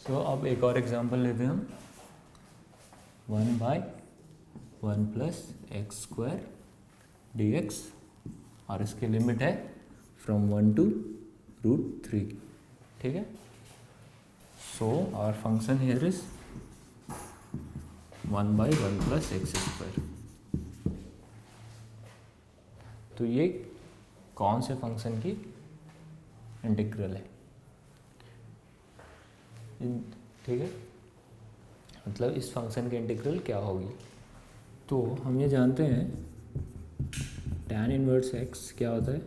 तो अब एक और एग्जांपल लेते हैं हम 1/1 plus x square D x, और इसकी लिमिट है फ्रॉम 1 to √3. ठीक है. So our function here is 1/1 plus x square. तो ये कौन से फंक्शन की इंटीग्रल है? ठीक है, मतलब इस फंक्शन की इंटीग्रल क्या होगी? तो हम ये जानते हैं tan इनवर्स x क्या होता है?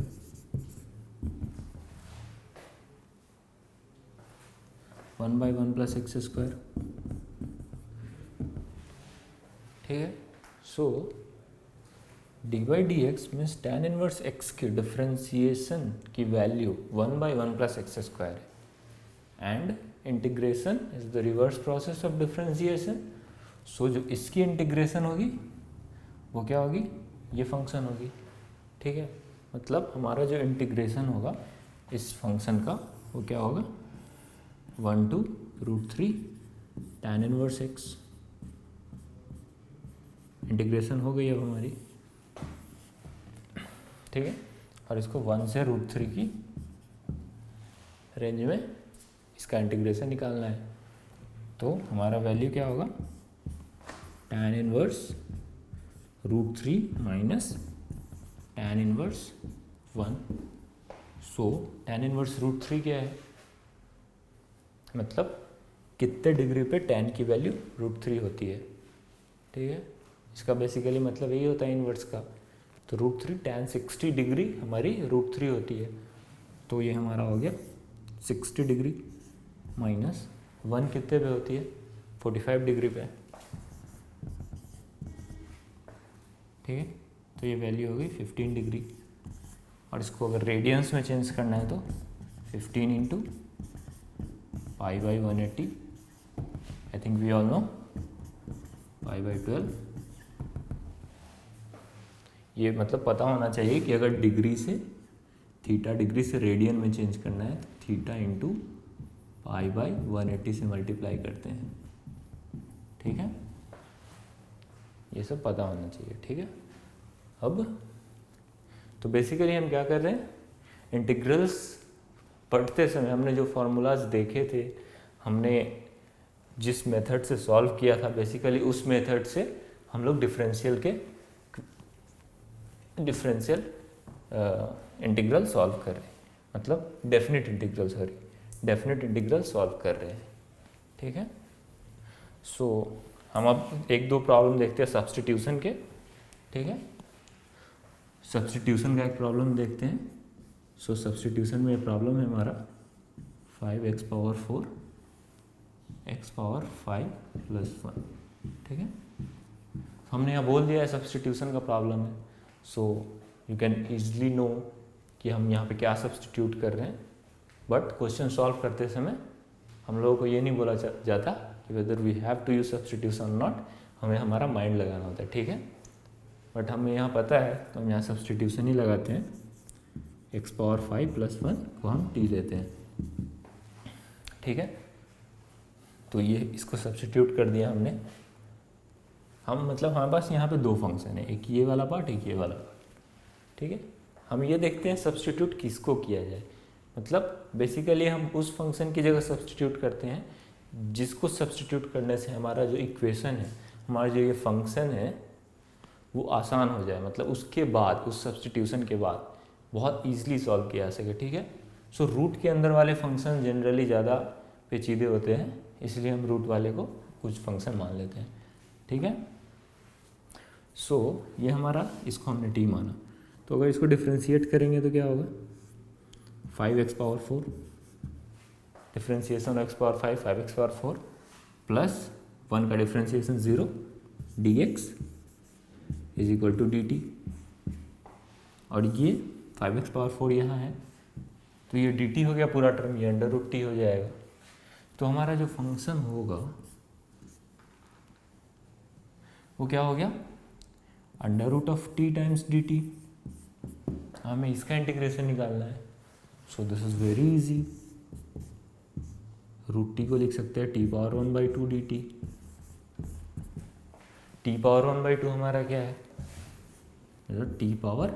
1/1 प्लस एक्स स्क्वायर. ठीक है. So d by d x means tan inverse x की डिफ्रेंसिएशन की वैल्यू 1/1 प्लस एक्स स्क्वायर है, and integration is the reverse process of differentiation. So जो इसकी इंटीग्रेशन होगी वो क्या होगी? ये फंक्शन होगी. ठीक है, मतलब हमारा जो इंटीग्रेशन होगा इस फंक्शन का वो क्या होगा? 1 to √3 tan inverse x. Integration हो गई अब हमारी. ठीक है, और इसको 1 से √3 की रेंज में इसका इंटीग्रेशन निकालना है. तो हमारा वैल्यू क्या होगा? tan inverse √3 minus tan inverse 1. सो tan इनवर्स √3 क्या है? मतलब कितने डिग्री पे tan की वैल्यू √3 होती है. ठीक है, इसका बेसिकली मतलब यही होता है इनवर्स का. तो √3 tan 60 डिग्री हमारी √3 होती है. तो ये हमारा हो गया 60 डिग्री माइनस 1 कितने पे होती है? 45 डिग्री पे. ठीक है, तो ये वैल्यू हो गई 15 डिग्री. और इसको अगर रेडियंस में चेंज करना है तो 15 into π/180. I think we all know π/12. ये मतलब पता होना चाहिए कि अगर डिग्री से थीटा डिग्री से रेडियन में चेंज करना है तो थीटा इंटू π/180 से मल्टीप्लाई करते हैं. ठीक है, ये सब पता होना चाहिए. ठीक है. अब तो बेसिकली हम क्या कर रहे हैं? इंटीग्रल्स पढ़ते समय हमने जो फार्मूलाज देखे थे, हमने जिस मेथड से सॉल्व किया था, बेसिकली उस मेथड से हम लोग डिफरेंशियल इंटीग्रल सॉल्व कर रहे हैं. मतलब डेफिनेट इंटीग्रल सॉल्व कर रहे हैं. ठीक है. सो हम अब एक दो प्रॉब्लम देखते हैं सब्स्टिट्यूशन के. ठीक है, सब्स्टिट्यूशन का एक प्रॉब्लम देखते हैं. सो सब्स्टिट्यूशन में प्रॉब्लम है हमारा 5x⁴ x⁵ + 1. ठीक है, हमने यहाँ बोल दिया है सब्स्टिट्यूशन का प्रॉब्लम है. So you can easily know कि हम यहाँ पे क्या सब्स्टिट्यूट कर रहे हैं. बट क्वेश्चन सॉल्व करते समय हम लोगों को ये नहीं बोला जाता कि whether we have to use substitution और नॉट. हमें हमारा माइंड लगाना होता है. ठीक है, बट हमें यहाँ पता है तो हम यहाँ सब्स्टिट्यूशन ही लगाते हैं. x⁵ + 1 को हम t लेते हैं. ठीक है, तो ये इसको सब्स्टिट्यूट कर दिया हमने. हम मतलब हमारे पास यहाँ पे दो फंक्शन है, एक ये वाला पार्ट, एक ये वाला पार्ट. ठीक है, हम ये देखते हैं सब्स्टिट्यूट किसको किया जाए. मतलब बेसिकली हम उस फंक्शन की जगह सब्स्टिट्यूट करते हैं जिसको सब्स्टिट्यूट करने से हमारा जो इक्वेशन है, हमारा जो ये फंक्शन है वो आसान हो जाए. मतलब उसके बाद, उस सब्स्टिट्यूशन के बाद बहुत ईजिली सॉल्व किया जा सके. ठीक है. सो रूट के अंदर वाले फंक्शन जनरली ज़्यादा पेचीदे होते हैं, इसलिए हम रूट वाले को कुछ फंक्शन मान लेते हैं. ठीक है. सो ये हमारा, इसको हमने टी माना. तो अगर इसको डिफ्रेंशिएट करेंगे तो क्या होगा? 5x⁴ differentiation x⁴ 5x⁴ plus 1 का डिफ्रेंशिएशन 0 dx = dt. और ये 5x⁴ यहाँ है तो ये dt हो गया पूरा टर्म, ये √t हो जाएगा. तो हमारा जो फंक्शन होगा वो क्या हो गया? √t times dt. हमें इसका इंटीग्रेशन निकालना है. So this is very easy. Root t को लिख सकते हैं t power 1/2 d t. T power 1/2 हमारा क्या है, टी पावर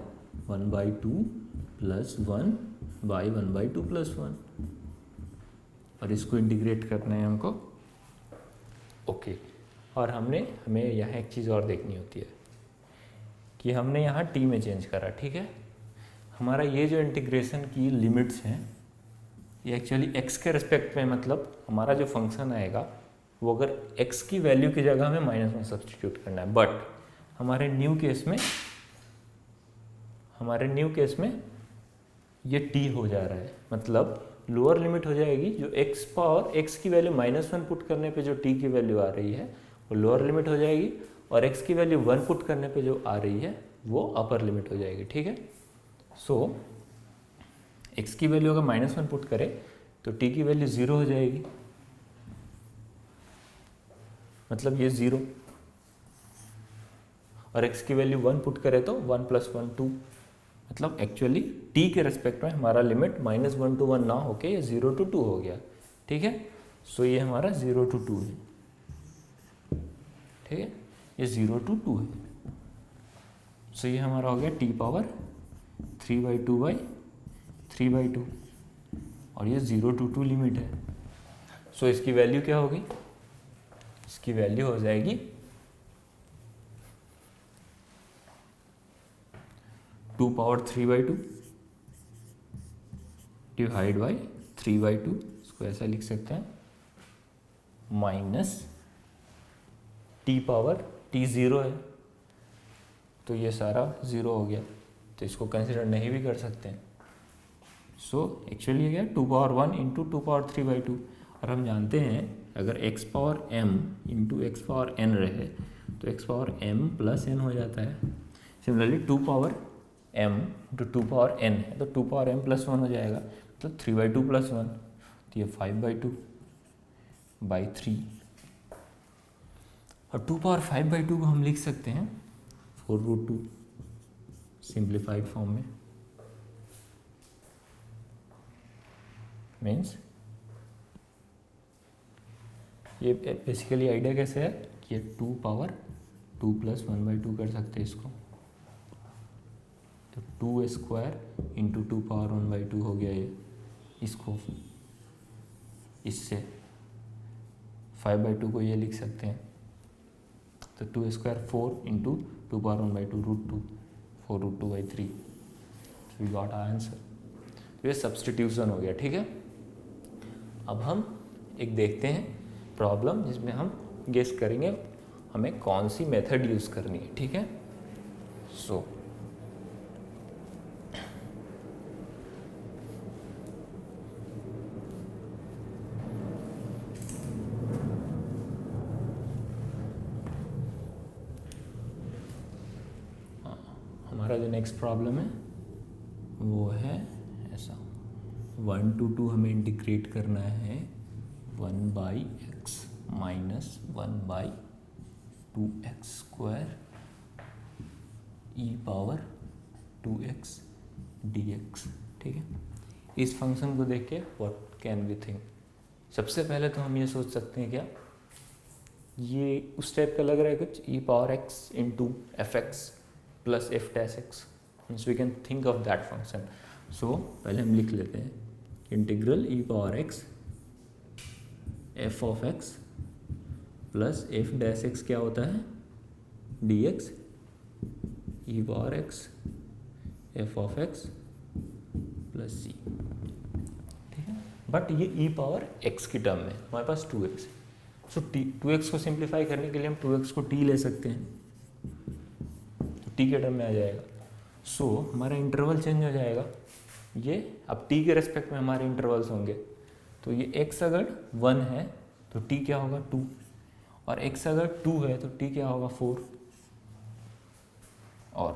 1/2 प्लस 1/1/2 प्लस 1, और इसको इंटीग्रेट करना है हमको। ओके, और हमें यहाँ एक चीज़ और देखनी होती है कि हमने यहाँ टी में चेंज करा, ठीक है। हमारा ये जो इंटीग्रेशन की लिमिट्स हैं ये एक्चुअली एक्स के रिस्पेक्ट में, मतलब हमारा जो फंक्शन आएगा वो अगर एक्स की वैल्यू की जगह हमें -1 सब्सटीट्यूट करना है, बट हमारे न्यू केस में ये टी हो जा रहा है, मतलब लोअर लिमिट हो जाएगी जो एक्स की वैल्यू -1 पुट करने पे जो टी की वैल्यू आ रही है वो लोअर लिमिट हो जाएगी, और एक्स की वैल्यू 1 पुट करने पे जो आ रही है वो अपर लिमिट हो जाएगी, ठीक है। सो एक्स की वैल्यू अगर -1 पुट करें तो टी की वैल्यू 0 हो जाएगी, मतलब ये 0, और x की वैल्यू 1 पुट करें तो 1 + 1 2, मतलब एक्चुअली t के रेस्पेक्ट में हमारा लिमिट -1 to 1 ना होके ये 0 to 2 हो गया, ठीक है। सो ये हमारा 0 to 2 है, ठीक है, ये 0 to 2 है। सो ये हमारा हो गया t पावर 3/2/3/2, और ये 0 to 2 लिमिट है। सो इसकी वैल्यू क्या होगी, इसकी वैल्यू हो जाएगी 2 पावर 3/2 डिवाइड बाई 3/2, इसको ऐसा लिख सकते हैं, माइनस टी पावर टी 0 है तो ये सारा 0 हो गया, तो इसको कंसिडर नहीं भी कर सकते हैं। सो एक्चुअली क्या 2 पावर 1 इंटू 2 पावर 3/2, और हम जानते हैं अगर x power m into x power n रहे तो x power m plus n हो जाता है। Similarly 2 power m into 2 power n है तो 2 पावर m प्लस 1 हो जाएगा, तो 3/2 प्लस 1, तो ये 5/2/3, और 2 पावर 5/2 को हम लिख सकते हैं 4√2 सिंप्लीफाइड फॉर्म में, मीन्स ये बेसिकली आइडिया कैसे है कि 2 पावर 2 + 1/2 कर सकते हैं इसको, तो 2² इंटू 2 पावर 1/2 हो गया ये, इसको इससे 5/2 को ये लिख सकते हैं, तो 2² 4 into 2 power 1/2 √2 4√2/3, we got our answer. तो ये सब्सटीट्यूशन हो गया, ठीक है। अब हम एक देखते हैं प्रॉब्लम जिसमें हम गेस करेंगे हमें कौन सी मेथड यूज़ करनी है, ठीक है। सो हमारा जो नेक्स्ट प्रॉब्लम है वो है ऐसा, 1 to 2 हमें इंटीग्रेट करना है 1/x minus 1/2x² e power 2x dx, ठीक है। इस फंक्शन को देख के व्हाट कैन वी थिंक, सबसे पहले तो हम ये सोच सकते हैं क्या ये उस टाइप का लग रहा है कुछ, e power x into fx plus f'(x), means we can think of that function. So पहले हम लिख लेते हैं integral e power x f(x) plus f'(x) क्या होता है dx e power x f(x) plus c, ठीक है। बट ये e पावर x की टर्म में हमारे पास 2x, सो 2x को सिंप्लीफाई करने के लिए हम 2x को t ले सकते हैं, तो t के टर्म में आ जाएगा। सो हमारा इंटरवल चेंज हो जाएगा, ये अब t के रेस्पेक्ट में हमारे इंटरवल्स होंगे, तो ये x अगर 1 है तो t क्या होगा 2, और x अगर 2 है तो t क्या होगा 4, और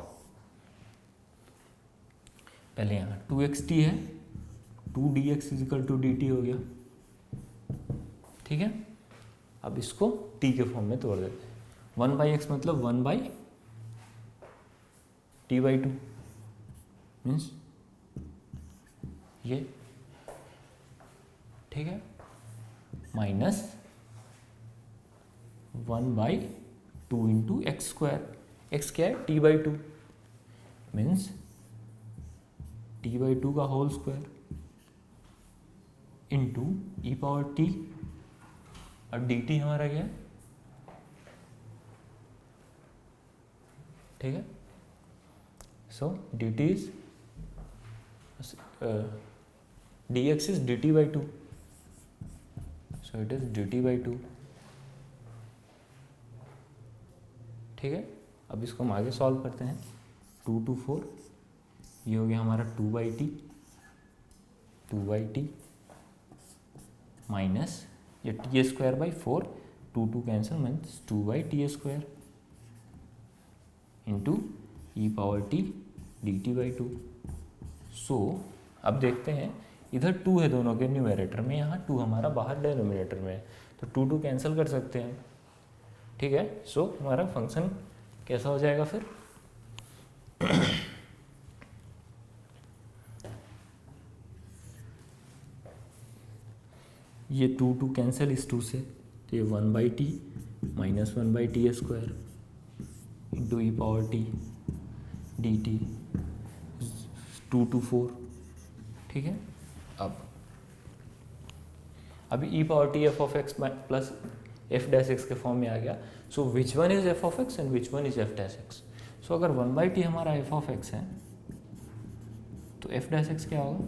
पहले यहाँ 2xt है 2dx = dt हो गया, ठीक है। अब इसको t के फॉर्म में तोड़ देते हैं, 1/x मतलब 1/t/2 मीन्स ये, ठीक है। Minus 1/2 into x square. X क्या है? t/2 मीन्स t/2 का whole square into e power t, और डी टी हमारा क्या है? ठीक है, so d t is d x is dt/2, so it is dt/2। ठीक है, अब इसको हम आगे सॉल्व करते हैं। 2 to 4, ये हो गया हमारा 2/t माइनस ये t²/4, 2 cancel means 2/t² into e power t dt/2। So अब देखते हैं, इधर 2 है दोनों के न्यूमरेटर में, यहाँ 2 हमारा बाहर डिनोमिनेटर में है, तो 2 कैंसिल कर सकते हैं। ठीक है, सो हमारा फंक्शन कैसा हो जाएगा फिर? ये 2 कैंसिल इस 2 से, तो ये 1/t minus 1/t² into e power t dt 2 to 4। ठीक है, अब अभी e power t f of x plus f dash x के फॉर्म में आ गया। So which one is f of x and which one is f dash x? So अगर 1/t हमारा एफ ऑफ एक्स है तो एफ डैश एक्स क्या होगा?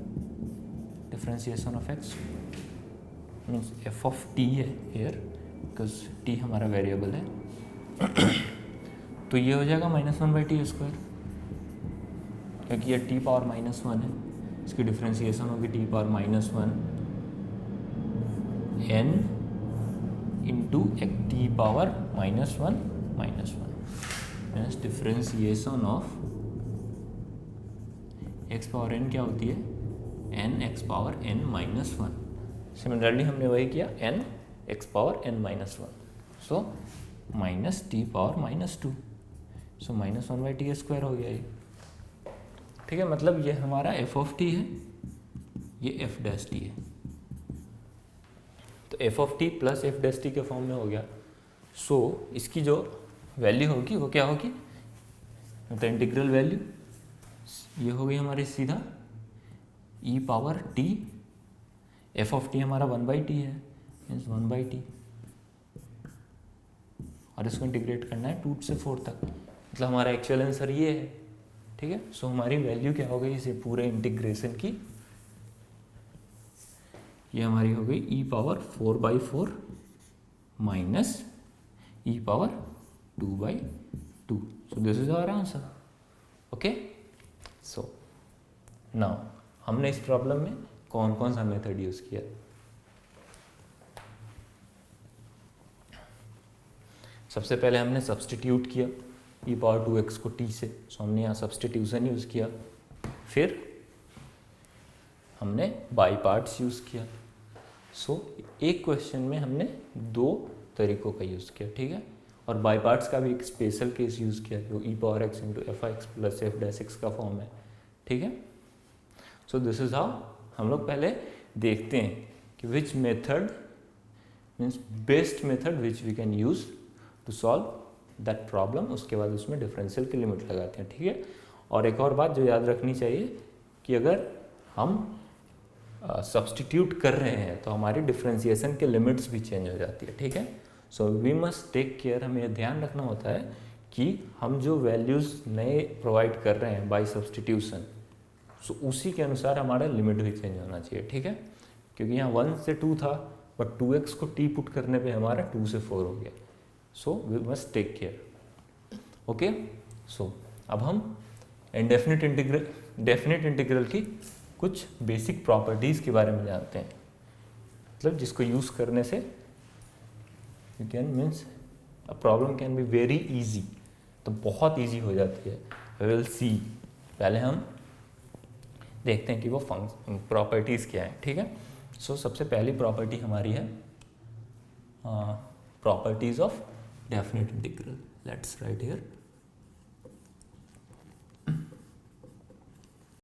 Differentiation of x means F of T है हियर, बिकॉज टी हमारा variable है। तो ये हो जाएगा -1/t², क्योंकि ये टी पावर -1 है, इसकी डिफरेंशिएशन होगी T power -1 n into T power -1 means differentiation of x power n क्या होती है? n x power n -1। Similarly हमने वही किया, n x power n -1, so minus T power -2, सो -1/t² हो गया ये। ठीक है, मतलब ये हमारा एफ ऑफ टी है, ये एफ डैश टी है, तो F of T plus f dash T के फॉर्म में हो गया। सो इसकी जो वैल्यू होगी वो क्या होगी? द इंटीग्रल वैल्यू ये होगी हमारी सीधा e power t, f of t हमारा 1/t है मीन्स 1/t, और इसको इंटीग्रेट करना है 2 से 4 तक, मतलब हमारा एक्चुअल आंसर ये है। ठीक है, सो हमारी वैल्यू क्या हो गई इसे पूरे इंटीग्रेशन की? ये हमारी हो गई e power 4/4 minus e power 2/2। So this is our answer. Okay, so now हमने इस प्रॉब्लम में कौन कौन सा मेथड यूज किया? सबसे पहले हमने सब्सटीट्यूट किया ई पावर 2x को t से, सो हमने यहाँ सब्सटीट्यूशन यूज़ किया। फिर हमने बाई पार्ट्स यूज़ किया। सो एक क्वेश्चन में हमने 2 तरीकों का यूज़ किया। ठीक है, और बाई पार्ट्स का भी एक स्पेशल केस यूज़ किया जो e power x into f x plus f dash x का फॉर्म है। ठीक है, सो दिस इज हाउ हम लोग पहले देखते हैं कि which method means best method which we can use to solve that problem. उसके बाद उसमें डिफरेंशियल की लिमिट लगाते हैं। ठीक है, और एक और बात जो याद रखनी चाहिए कि अगर हम सब्सटीट्यूट कर रहे हैं तो हमारी डिफरेंशिएशन के लिमिट्स भी चेंज हो जाती है। ठीक है, so we must take care, हमें यह ध्यान रखना होता है कि हम जो वैल्यूज़ नए प्रोवाइड कर रहे हैं बाय सब्सटीट्यूशन, सो उसी के अनुसार हमारा लिमिट भी चेंज होना चाहिए। ठीक है, क्योंकि यहाँ 1 से 2 था, बट 2x को t पुट करने पे हमारा 2 से 4 हो गया। So we must take care. Okay, so अब हम डेफिनेट इंटीग्रल की कुछ बेसिक प्रॉपर्टीज़ के बारे में जानते हैं, मतलब जिसको यूज़ करने से you can means a problem can be very easy, तो बहुत इजी हो जाती है। वी विल सी, पहले हम देखते हैं कि वो प्रॉपर्टीज़ क्या है। ठीक है, सो सबसे पहली प्रॉपर्टी हमारी है properties of definite integral. Let's write here